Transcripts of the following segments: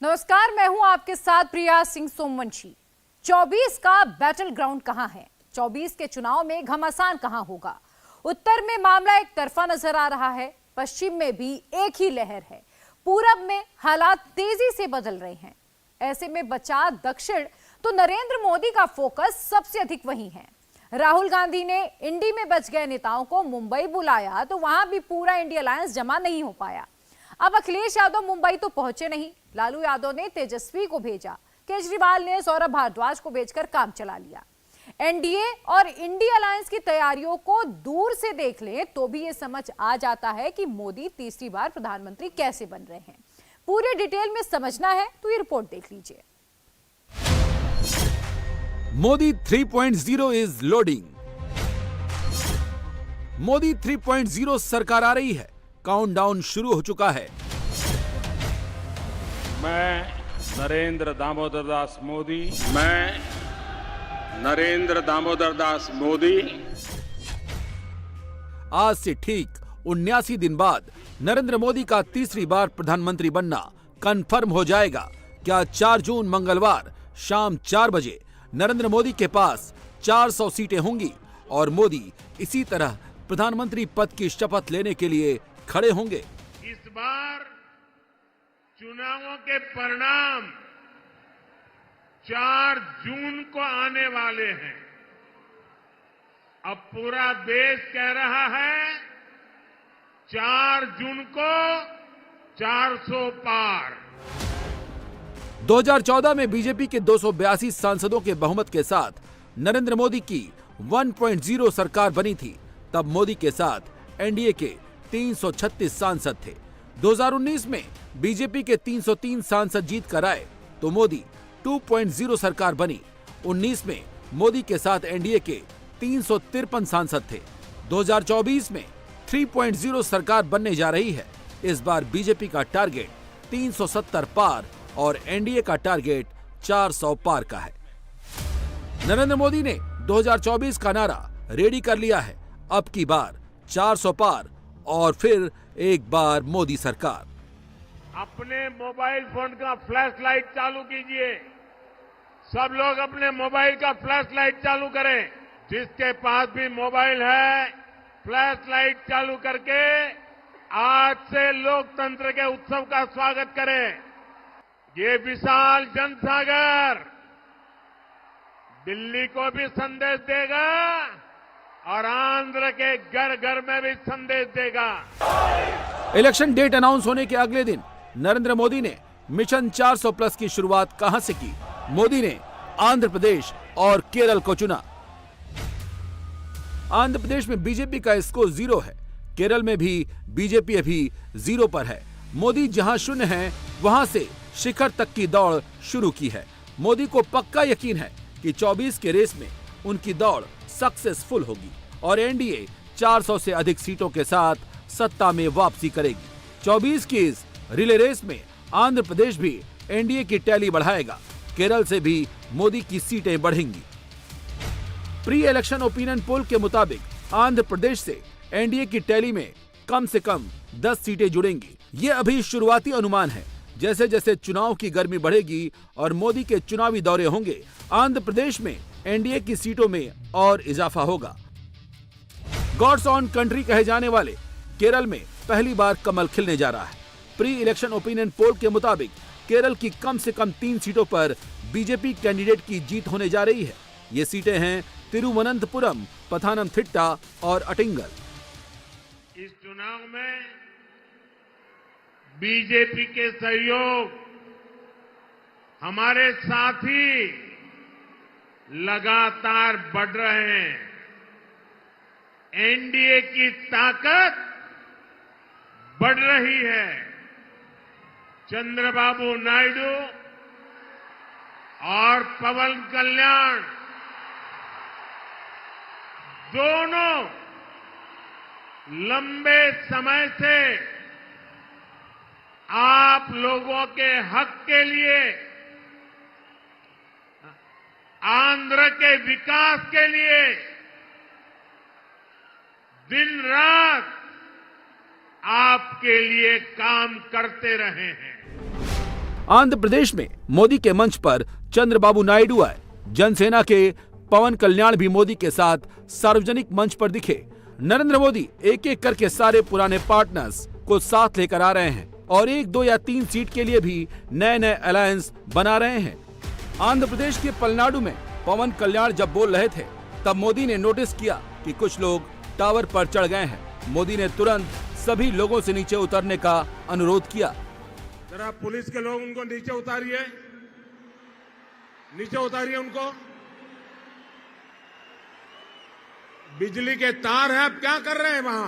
नमस्कार, मैं हूं आपके साथ प्रिया सिंह सोमवंशी। 24 का बैटल ग्राउंड कहां है? 24 के चुनाव में घमासान कहां होगा? उत्तर में मामला एक तरफा नजर आ रहा है, पश्चिम में भी एक ही लहर है, पूरब में हालात तेजी से बदल रहे हैं। ऐसे में बचा दक्षिण, तो नरेंद्र मोदी का फोकस सबसे अधिक वहीं है। राहुल गांधी ने इंडी में बच गए नेताओं को मुंबई बुलाया, तो वहां भी पूरा इंडिया अलायंस जमा नहीं हो पाया। अब अखिलेश यादव मुंबई तो पहुंचे नहीं, लालू यादव ने तेजस्वी को भेजा, केजरीवाल ने सौरभ भारद्वाज को भेजकर काम चला लिया। एनडीए और इंडिया अलायंस की तैयारियों को दूर से देख लें तो भी ये समझ आ जाता है कि मोदी तीसरी बार प्रधानमंत्री कैसे बन रहे हैं। पूरे डिटेल में समझना है तो ये रिपोर्ट देख लीजिए। Modi 3.0 is loading. मोदी 3.0 सरकार आ रही है, काउंटडाउन शुरू हो चुका है। मैं नरेंद्र दामोदर दास मोदी आज से ठीक 79 दिन बाद नरेंद्र मोदी का तीसरी बार प्रधानमंत्री बनना कंफर्म हो जाएगा। क्या 4 जून मंगलवार शाम 4 बजे नरेंद्र मोदी के पास 400 सीटें होंगी और मोदी इसी तरह प्रधानमंत्री पद की शपथ लेने के लिए खड़े होंगे? इस बार चुनावों के परिणाम 4 जून को आने वाले हैं। अब पूरा देश कह रहा है 4 जून को 400 पार। 2014 में बीजेपी के 282 सांसदों के बहुमत के साथ नरेंद्र मोदी की 1.0 सरकार बनी थी। तब मोदी के साथ एनडीए के 336 सांसद थे। 2019 में बीजेपी के 303 सांसद जीत कर आए तो मोदी 2.0 सरकार बनी। 19 में मोदी के साथ एनडीए के 353 सांसद थे। 2024 में 3.0 सरकार बनने जा रही है। इस बार बीजेपी का टारगेट 370 पार और एनडीए का टारगेट 400 पार का है। नरेंद्र मोदी ने 2024 का नारा रेडी कर लिया है। अब की बार 400 पार और फिर एक बार मोदी सरकार। अपने मोबाइल फोन का फ्लैश लाइट चालू कीजिए। सब लोग अपने मोबाइल का फ्लैश लाइट चालू करें। जिसके पास भी मोबाइल है, फ्लैश लाइट चालू करके आज से लोकतंत्र के उत्सव का स्वागत करें। ये विशाल जनसागर दिल्ली को भी संदेश देगा और आंध्र के घर घर में भी संदेश देगा। इलेक्शन डेट अनाउंस होने के अगले दिन नरेंद्र मोदी ने मिशन 400 प्लस की शुरुआत कहां से की? मोदी ने आंध्र प्रदेश और केरल को चुना। आंध्र प्रदेश में बीजेपी का स्कोर 0 है। केरल में भी बीजेपी अभी 0 पर है। मोदी जहां शून्य है वहां से शिखर तक की दौड़ शुरू की है। मोदी को पक्का यकीन है कि 24 के रेस में उनकी दौड़ सक्सेसफुल होगी और एनडीए 400 से अधिक सीटों के साथ सत्ता में वापसी करेगी। 24 की इस रिले रेस में आंध्र प्रदेश भी एनडीए की टैली बढ़ाएगा। केरल से भी मोदी की सीटें बढ़ेंगी। प्री इलेक्शन ओपिनियन पोल के मुताबिक आंध्र प्रदेश से एनडीए की टैली में कम से कम 10 सीटें जुड़ेंगी। ये अभी शुरुआती अनुमान है। जैसे जैसे चुनाव की गर्मी बढ़ेगी और मोदी के चुनावी दौरे होंगे, आंध्र प्रदेश में एनडीए की सीटों में और इजाफा होगा। गॉड्स ऑन कंट्री कहे जाने वाले केरल में पहली बार कमल खिलने जा रहा है। प्री इलेक्शन ओपिनियन पोल के मुताबिक केरल की कम से कम 3 सीटों पर बीजेपी कैंडिडेट की जीत होने जा रही है। ये सीटें हैं तिरुवनंतपुरम, पथानमथिट्टा और अटिंगल। इस चुनाव में बीजेपी के सहयोग हमारे साथी लगातार बढ़ रहे हैं। एनडीए की ताकत बढ़ रही है। चंद्रबाबू नायडू और पवन कल्याण दोनों लंबे समय से आप लोगों के हक के लिए, आंध्र के विकास के लिए दिन रात आपके लिए काम करते रहे हैं। आंध्र प्रदेश में मोदी के मंच पर चंद्रबाबू नायडू आए। जनसेना के पवन कल्याण भी मोदी के साथ सार्वजनिक मंच पर दिखे। नरेंद्र मोदी एक एक करके सारे पुराने पार्टनर्स को साथ लेकर आ रहे हैं और 1, 2 या 3 सीट के लिए भी नए नए अलायंस बना रहे हैं। आंध्र प्रदेश के पलनाडु में पवन कल्याण जब बोल रहे थे तब मोदी ने नोटिस किया कि कुछ लोग टावर पर चढ़ गए हैं। मोदी ने तुरंत सभी लोगों से नीचे उतरने का अनुरोध किया। जरा पुलिस के लोग उनको नीचे उतारिए, नीचे उतारिए उनको। बिजली के तार हैं, आप क्या कर रहे हैं वहां?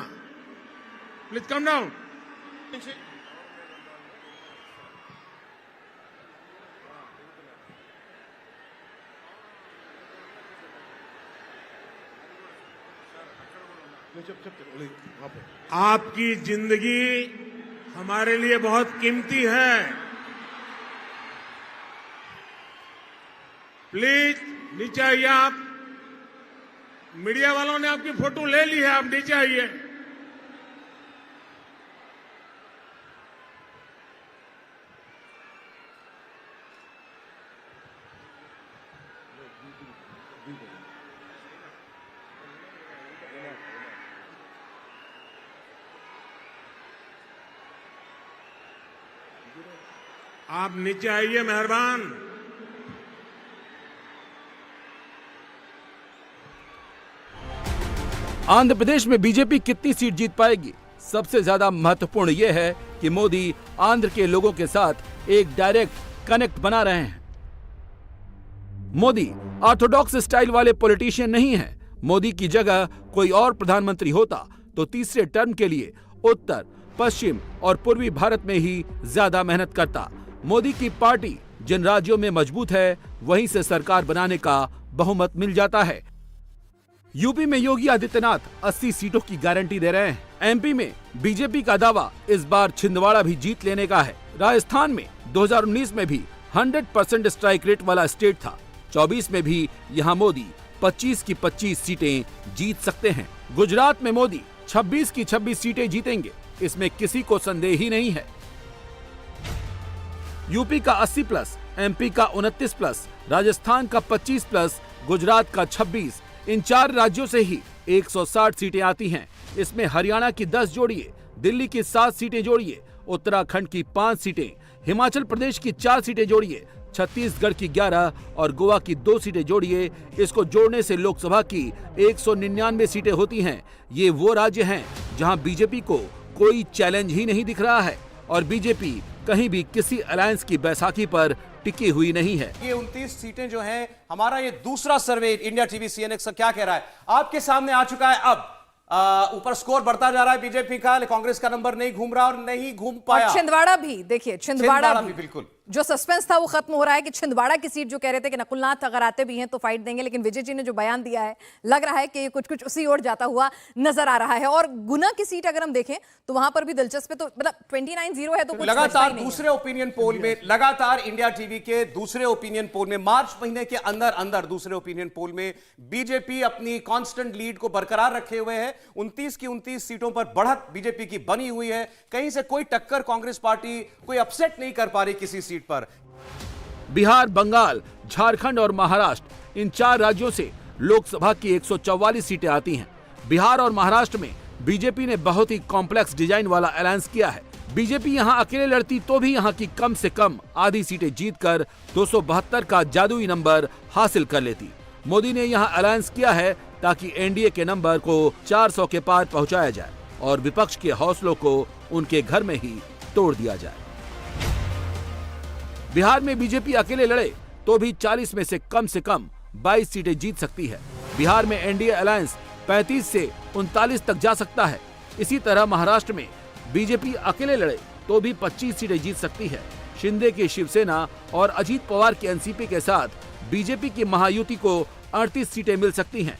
Please come down. आपकी जिंदगी हमारे लिए बहुत कीमती है। प्लीज नीचे आइए आप। मीडिया वालों ने आपकी फोटो ले ली है, आप नीचे आइए। आप नीचे आइए, मेहरबान। आंध्र प्रदेश में बीजेपी कितनी सीट जीत पाएगी? सबसे ज्यादा महत्वपूर्ण यह है कि मोदी आंध्र के लोगों के साथ एक डायरेक्ट कनेक्ट बना रहे हैं। मोदी ऑर्थोडॉक्स स्टाइल वाले पॉलिटिशियन नहीं हैं। मोदी की जगह कोई और प्रधानमंत्री होता तो तीसरे टर्म के लिए उत्तर, पश्चिम और पूर्वी भारत में ही ज्यादा मेहनत करता। मोदी की पार्टी जिन राज्यों में मजबूत है वहीं से सरकार बनाने का बहुमत मिल जाता है। यूपी में योगी आदित्यनाथ 80 सीटों की गारंटी दे रहे हैं। एमपी में बीजेपी का दावा इस बार छिंदवाड़ा भी जीत लेने का है। राजस्थान में 2019 में भी 100% स्ट्राइक रेट वाला स्टेट था। 24 में भी यहां मोदी 25 की 25 सीटें जीत सकते हैं। गुजरात में मोदी 26 की 26 सीटें जीतेंगे, इसमें किसी को संदेह ही नहीं है। यूपी का 80+, एमपी का 29+, राजस्थान का 25+, गुजरात का 26, इन 4 राज्यों से ही 160 सीटें आती हैं। इसमें हरियाणा की 10 जोड़िए, दिल्ली की 7 सीटें जोड़िए, उत्तराखंड की 5 सीटें, हिमाचल प्रदेश की 4 सीटें जोड़िए, छत्तीसगढ़ की 11 और गोवा की 2 सीटें जोड़िए। इसको जोड़ने से लोकसभा की 199 सीटें होती हैं। ये वो राज्य हैं जहां बीजेपी को कोई चैलेंज ही नहीं दिख रहा है और बीजेपी कहीं भी किसी अलायंस की बैसाखी पर टिकी हुई नहीं है। ये 29 सीटें जो हैं, हमारा ये दूसरा सर्वे इंडिया टीवी सीएनएक्स का क्या कह रहा है आपके सामने आ चुका है। अब ऊपर स्कोर बढ़ता जा रहा है बीजेपी का, कांग्रेस का नंबर नहीं घूम रहा और नहीं घूम पाया। और छिंदवाड़ा भी देखिए, छिंदवाड़ा भी बिल्कुल जो सस्पेंस था वो खत्म हो रहा है कि छिंदवाड़ा की सीट जो कह रहे थे कि नकुलनाथ अगर आते भी हैं तो फाइट देंगे, लेकिन विजय जी ने जो बयान दिया है लग रहा है कि कुछ कुछ उसी ओर जाता हुआ नजर आ रहा है। और गुना की सीट अगर हम देखें तो वहां पर भी दिलचस्प है, तो मतलब 29-0 है तो कुछ लगातार दूसरे ओपिनियन पोल में, लगातार इंडिया टीवी के दूसरे ओपिनियन पोल में, मार्च महीने के अंदर अंदर दूसरे ओपिनियन पोल में बीजेपी अपनी कांस्टेंट लीड को बरकरार रखे हुए है। 29 की 29 सीटों पर बढ़त बीजेपी की बनी हुई है। कहीं से कोई टक्कर कांग्रेस पार्टी कोई अपसेट नहीं कर पा रही किसी सीट पर। बिहार, बंगाल, झारखंड और महाराष्ट्र, इन 4 राज्यों से लोकसभा की 144 सीटें आती हैं। बिहार और महाराष्ट्र में बीजेपी ने बहुत ही कॉम्प्लेक्स डिजाइन वाला अलायंस किया है। बीजेपी यहां अकेले लड़ती तो भी यहां की कम से कम आधी सीटें जीतकर 272 का जादुई नंबर हासिल कर लेती। मोदी ने यहां अलायंस किया है ताकि एनडीए के नंबर को 400 के पार पहुंचाया जाए और विपक्ष के हौसलों को उनके घर में ही तोड़ दिया जाए। बिहार में बीजेपी अकेले लड़े तो भी 40 में से कम 22 सीटें जीत सकती है। बिहार में एनडीए अलायंस 35 से 39 तक जा सकता है। इसी तरह महाराष्ट्र में बीजेपी अकेले लड़े तो भी 25 सीटें जीत सकती है। शिंदे की शिवसेना और अजीत पवार की एनसीपी के साथ बीजेपी की महायुति को 38 सीटें मिल सकती हैं।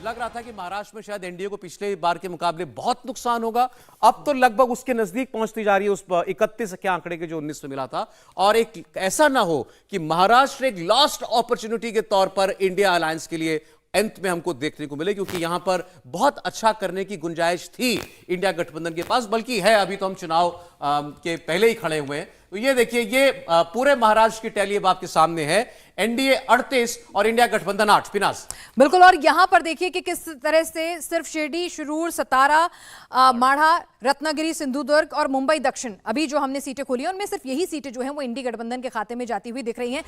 लग रहा था कि महाराष्ट्र में शायद एनडीए को पिछले बार के मुकाबले बहुत नुकसान होगा, अब तो लगभग उसके नजदीक पहुंचती जा रही है उस 31 के आंकड़े के जो 19 में मिला था। और एक ऐसा ना हो कि महाराष्ट्र एक लॉस्ट अपॉर्चुनिटी के तौर पर इंडिया अलायंस के लिए अंत में हमको देखने को मिले, क्योंकि यहां पर बहुत अच्छा करने की गुंजाइश थी इंडिया गठबंधन के पास, बल्कि है। अभी तो हम चुनाव के पहले ही खड़े हुए हैं, तो ये देखिए, ये पूरे महाराष्ट्र की टैली अब आपके सामने है। एनडीए 38 और इंडिया गठबंधन 8। पिनास बिल्कुल, और यहां पर देखिए कि किस तरह से सिर्फ शिरडी, शिरूर, सतारा, माढ़ा, रत्नागिरी, सिंधुदुर्ग और मुंबई दक्षिण, अभी जो हमने सीटें खोली हैं उनमें सिर्फ यही सीटें जो हैं वो इंडी गठबंधन के खाते में जाती हुई दिख रही हैं।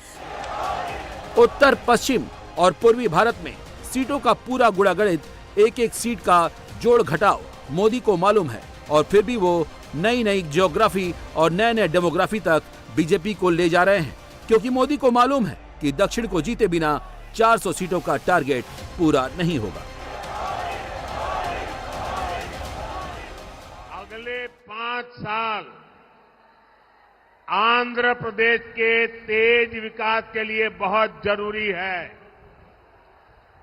उत्तर, पश्चिम और पूर्वी भारत में सीटों का पूरा गुणागणित, एक एक सीट का जोड़ घटाव मोदी को मालूम है, और फिर भी वो नई नई ज्योग्राफी और नए नए डेमोग्राफी तक बीजेपी को ले जा रहे हैं, क्योंकि मोदी को मालूम है कि दक्षिण को जीते बिना 400 सीटों का टारगेट पूरा नहीं होगा। अगले 5 साल आंध्र प्रदेश के तेज विकास के लिए बहुत जरूरी है।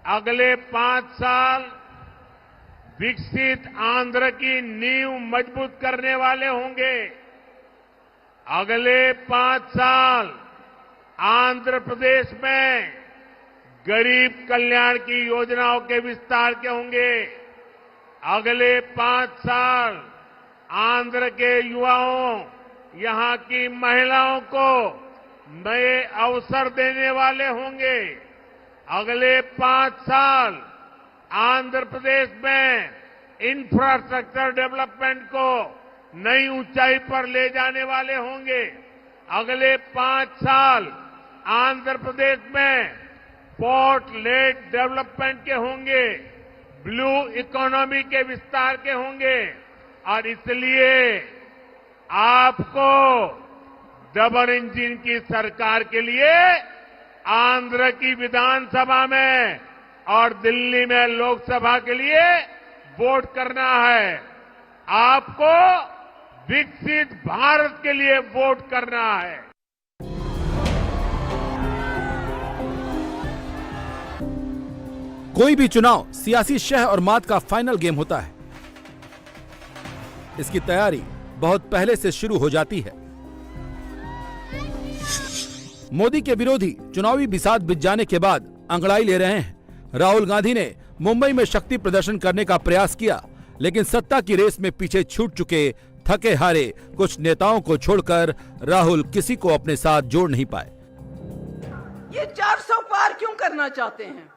अगले 5 साल विकसित आंध्र की नींव मजबूत करने वाले होंगे। अगले 5 साल आंध्र प्रदेश में गरीब कल्याण की योजनाओं के विस्तार के होंगे। अगले 5 साल आंध्र के युवाओं, यहां की महिलाओं को नए अवसर देने वाले होंगे। अगले 5 साल आंध्र प्रदेश में इंफ्रास्ट्रक्चर डेवलपमेंट को नई ऊंचाई पर ले जाने वाले होंगे। अगले 5 साल आंध्र प्रदेश में पोर्ट लेड डेवलपमेंट के होंगे, ब्लू इकोनॉमी के विस्तार के होंगे, और इसलिए आपको डबल इंजन की सरकार के लिए आंध्र की विधानसभा में और दिल्ली में लोकसभा के लिए वोट करना है। आपको विकसित भारत के लिए वोट करना है। कोई भी चुनाव सियासी शह और मात का फाइनल गेम होता है। इसकी तैयारी बहुत पहले से शुरू हो जाती है। मोदी के विरोधी चुनावी बिसात बिछ जाने के बाद अंगड़ाई ले रहे हैं। राहुल गांधी ने मुंबई में शक्ति प्रदर्शन करने का प्रयास किया, लेकिन सत्ता की रेस में पीछे छूट चुके थके हारे कुछ नेताओं को छोड़कर राहुल किसी को अपने साथ जोड़ नहीं पाए। ये 400 पार क्यों करना चाहते हैं?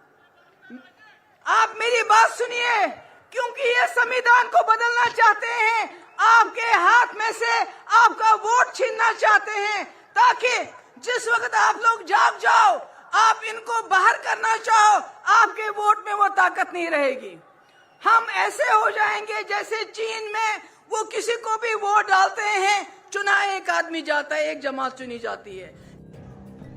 आप मेरी बात सुनिए, क्योंकि ये संविधान को बदलना चाहते हैं। आपके हाथ में से आपका वोट छीनना चाहते हैं, ताकि जिस वक्त आप लोग जाग जाओ, आप इनको बाहर करना चाहो, आपके वोट में वो ताकत नहीं रहेगी। हम ऐसे हो जाएंगे जैसे चीन में वो किसी को भी वोट डालते हैं, चुना एक आदमी जाता है, एक जमात चुनी जाती है।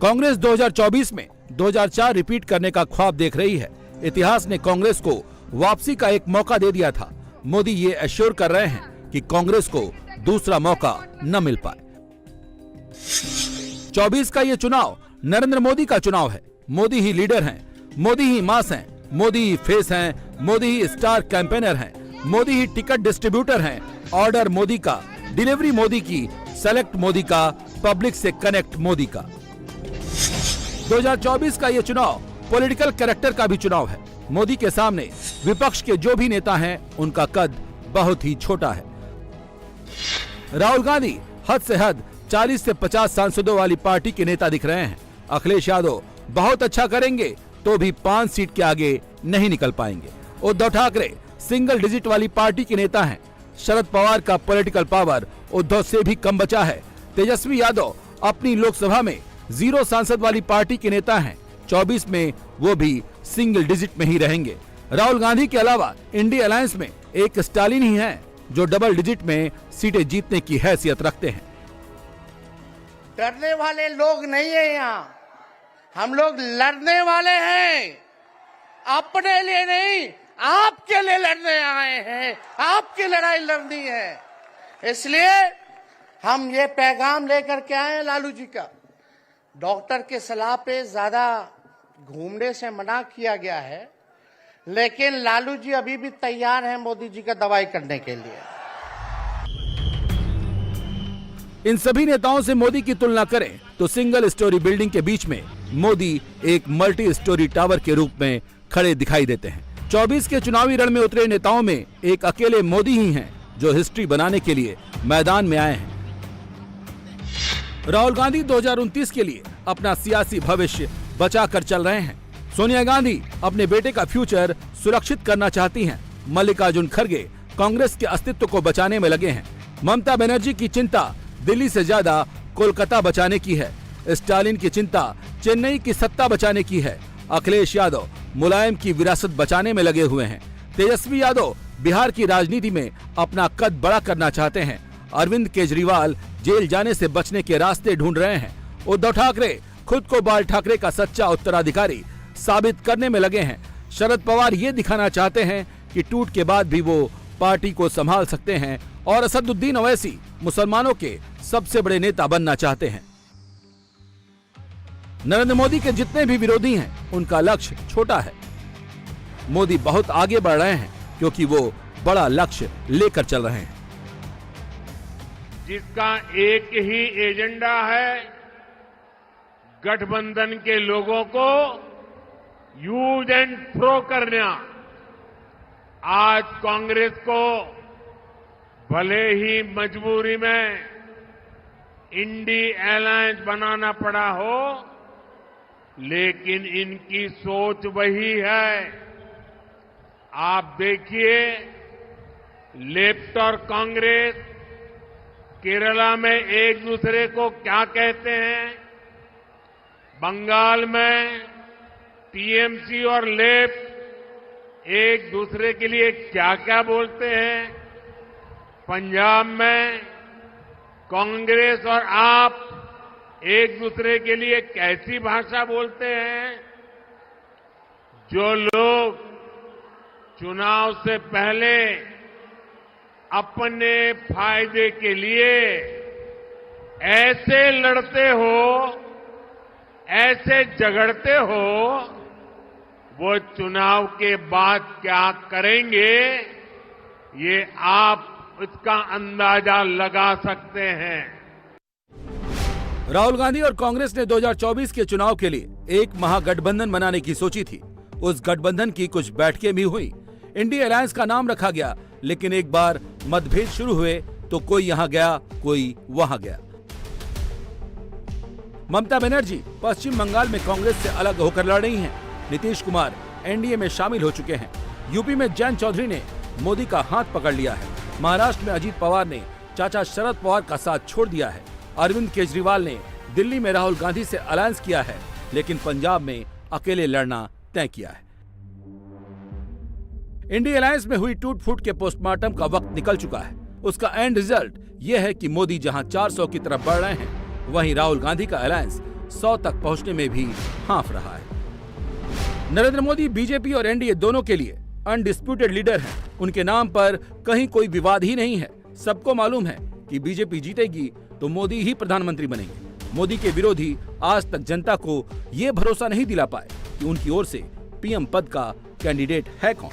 कांग्रेस 2024 में 2004 रिपीट करने का ख्वाब देख रही है। इतिहास ने कांग्रेस को वापसी का एक मौका दे दिया था। मोदी ये एश्योर कर रहे हैं कि कांग्रेस को दूसरा मौका न मिल पाए। 24 का ये चुनाव नरेंद्र मोदी का चुनाव है। मोदी ही लीडर हैं, मोदी ही मास हैं, मोदी ही फेस हैं, मोदी ही स्टार कैंपेनर हैं, मोदी ही टिकट डिस्ट्रीब्यूटर हैं। ऑर्डर मोदी का, डिलीवरी मोदी की, सेलेक्ट मोदी का, पब्लिक से कनेक्ट मोदी का। 2024 का ये चुनाव पॉलिटिकल कैरेक्टर का भी चुनाव है। मोदी के सामने विपक्ष के जो भी नेता हैं, उनका कद बहुत ही छोटा है। राहुल गांधी हद से हद 40 से 50 सांसदों वाली पार्टी के नेता दिख रहे हैं। अखिलेश यादव बहुत अच्छा करेंगे तो भी 5 सीट के आगे नहीं निकल पाएंगे। उद्धव ठाकरे सिंगल डिजिट वाली पार्टी के नेता हैं। शरद पवार का पॉलिटिकल पावर उद्धव से भी कम बचा है। तेजस्वी यादव अपनी लोकसभा में 0 सांसद वाली पार्टी के नेता हैं। 24 में वो भी सिंगल डिजिट में ही रहेंगे। राहुल गांधी के अलावा इंडिया अलायंस में एक स्टालिन ही है जो डबल डिजिट में सीटें जीतने की हैसियत रखते हैं। डरने वाले लोग नहीं है यहाँ, हम लोग लड़ने वाले हैं। अपने लिए नहीं, आपके लिए लड़ने आए हैं, आपकी लड़ाई लड़नी है। इसलिए हम ये पैगाम लेकर के आए हैं लालू जी का। डॉक्टर के सलाह पे ज्यादा घूमने से मना किया गया है, लेकिन लालू जी अभी भी तैयार हैं मोदी जी का दवाई करने के लिए। इन सभी नेताओं से मोदी की तुलना करें तो सिंगल स्टोरी बिल्डिंग के बीच में मोदी एक मल्टी स्टोरी टावर के रूप में खड़े दिखाई देते हैं। 24 के चुनावी रण में उतरे नेताओं में एक अकेले मोदी ही हैं जो हिस्ट्री बनाने के लिए मैदान में आए हैं। राहुल गांधी 2029 के लिए अपना सियासी भविष्य बचा कर चल रहे हैं। सोनिया गांधी अपने बेटे का फ्यूचर सुरक्षित करना चाहती हैं। मल्लिकार्जुन खड़गे कांग्रेस के अस्तित्व को बचाने में लगे हैं। ममता बनर्जी की चिंता दिल्ली से ज्यादा कोलकाता बचाने की है। स्टालिन की चिंता चेन्नई की सत्ता बचाने की है। अखिलेश यादव मुलायम की विरासत बचाने में लगे हुए हैं। तेजस्वी यादव बिहार की राजनीति में अपना कद बड़ा करना चाहते हैं। अरविंद केजरीवाल जेल जाने से बचने के रास्ते ढूंढ रहे हैं। उद्धव ठाकरे खुद को बाल ठाकरे का सच्चा उत्तराधिकारी साबित करने में लगे हैं। शरद पवार ये दिखाना चाहते हैं कि टूट के बाद भी वो पार्टी को संभाल सकते हैं और असदुद्दीन ओवैसी मुसलमानों के सबसे बड़े नेता बनना चाहते हैं। नरेंद्र मोदी के जितने भी विरोधी हैं, उनका लक्ष्य छोटा है। मोदी बहुत आगे बढ़ रहे हैं क्योंकि वो बड़ा लक्ष्य लेकर चल रहे हैं। जिसका एक ही एजेंडा है, गठबंधन के लोगों को यूज एंड थ्रो करना। आज कांग्रेस को भले ही मजबूरी में इंडी अलायंस बनाना पड़ा हो, लेकिन इनकी सोच वही है। आप देखिए, लेफ्ट और कांग्रेस केरला में एक दूसरे को क्या कहते हैं, बंगाल में टीएमसी और लेफ्ट एक दूसरे के लिए क्या क्या बोलते हैं, पंजाब में कांग्रेस और आप एक दूसरे के लिए कैसी भाषा बोलते हैं। जो लोग चुनाव से पहले अपने फायदे के लिए ऐसे लड़ते हो, ऐसे झगड़ते हो, वो चुनाव के बाद क्या करेंगे, ये आप इसका अंदाजा लगा सकते हैं। राहुल गांधी और कांग्रेस ने 2024 के चुनाव के लिए एक महागठबंधन बनाने की सोची थी। उस गठबंधन की कुछ बैठकें भी हुई। इंडिया अलायंस का नाम रखा गया, लेकिन एक बार मतभेद शुरू हुए तो कोई यहाँ गया, कोई वहाँ गया। ममता बनर्जी पश्चिम बंगाल में कांग्रेस से अलग होकर लड़ रही हैं। नीतीश कुमार एनडीए में शामिल हो चुके हैं। यूपी में जयंत चौधरी ने मोदी का हाथ पकड़ लिया है। महाराष्ट्र में अजीत पवार ने चाचा शरद पवार का साथ छोड़ दिया है। अरविंद केजरीवाल ने दिल्ली में राहुल गांधी से अलायंस किया है, लेकिन पंजाब में अकेले लड़ना तय किया है। इंडिया अलायंस में हुई टूट फूट के पोस्टमार्टम का वक्त निकल चुका है। उसका एंड रिजल्ट यह है कि मोदी जहां 400 की तरफ बढ़ रहे हैं, वहीं राहुल गांधी का अलायंस 100 तक पहुंचने में भी हांफ रहा है। नरेंद्र मोदी बीजेपी और एनडीए दोनों के लिए अनडिस्प्यूटेड लीडर हैं। उनके नाम पर कहीं कोई विवाद ही नहीं है। सबको मालूम है कि बीजेपी जीतेगी तो मोदी ही प्रधानमंत्री बनेंगे। मोदी के विरोधी आज तक जनता को ये भरोसा नहीं दिला पाए कि उनकी ओर से पीएम पद का कैंडिडेट है कौन।